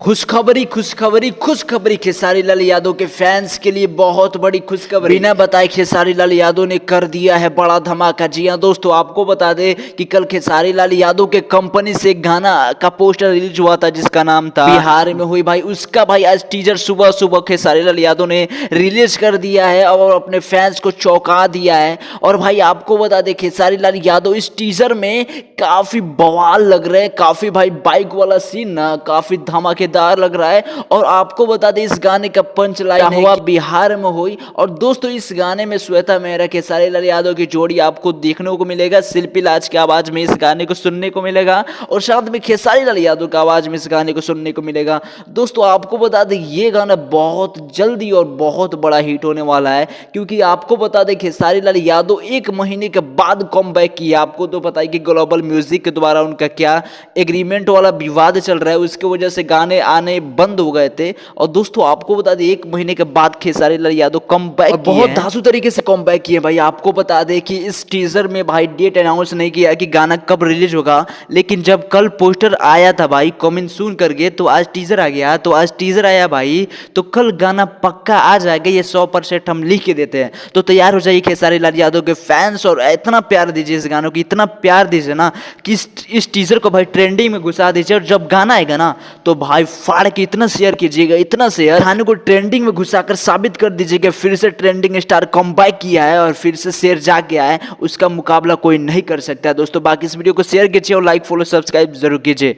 खुशखबरी खेसारी लाल यादव के फैंस के लिए बहुत बड़ी खुशखबरी। बिना बताए खेसारी लाल यादव ने कर दिया है बड़ा धमाका। जी हाँ दोस्तों, आपको बता दें कि कल खेसारी लाल यादव के कंपनी से एक गाना का पोस्टर रिलीज हुआ था जिसका नाम था बिहार में हुई भाई। उसका भाई आज टीजर सुबह सुबह खेसारी लाल यादव ने रिलीज कर दिया है और अपने फैंस को चौंका दिया है। और भाई आपको बता दें खेसारी लाल यादव इस टीजर में काफी बवाल लग रहे हैं। काफी भाई बाइक वाला सीन ना काफी धमाकेदार लग रहा है। और आपको बता दें इस गाने का पंच लाइन हुआ बिहार में हुई। और दोस्तों इस गाने में श्वेता मेहरा खेसारी लाल यादव की जोड़ी आपको देखने को मिलेगा। शिल्पी राज की आवाज में इस गाने को सुनने को मिलेगा और साथ में खेसारी लाल यादव की आवाज में इस गाने को सुनने को मिलेगा। दोस्तों आपको बता दें ये गाना बहुत जल्दी और बहुत बड़ा हिट होने वाला है, क्योंकि आपको बता दें खेसारी लाल यादव 1 महीने के बाद कम बैक किया। आपको तो पता है कि ग्लोबल म्यूजिक के द्वारा उनका क्या एग्रीमेंट वाला विवाद चल रहा है, उसकी वजह से गाने आने बंद हो गए थे। और दोस्तों आपको बता दें 1 महीने के बाद खेसारी लाल यादव कम बैक बहुत धांसू तरीके से कम बैक किए भाई। आपको बता दें कि इस टीजर में भाई डेट अनाउंस नहीं किया कि गाना कब रिलीज होगा, लेकिन जब कल पोस्टर आया था भाई कमिंग सून करके, तो आज टीजर आ गया। तो आज टीजर आया भाई तो कल गाना पक्का आ जाएगा, ये 100% हम लिख के देते हैं। तो तैयार हो जाइए खेसारी लाल यादव के फैंस और इतना प्यार दीजिए इस गानों की, इतना प्यार दीजिए ना कि इस टीजर को भाई ट्रेंडिंग में घुसा दीजिए। और जब गाना आएगा ना तो भाई फाड़ के इतना शेयर कीजिएगा, इतना शेयर गाने को ट्रेंडिंग में घुसाकर साबित कर दीजिएगा फिर से ट्रेंडिंग स्टार कम बैक किया है और फिर से शेयर जा गया है। उसका मुकाबला कोई नहीं कर सकता। दोस्तों बाकी इस वीडियो को शेयर कीजिए और लाइक फॉलो सब्सक्राइब जरूर कीजिए।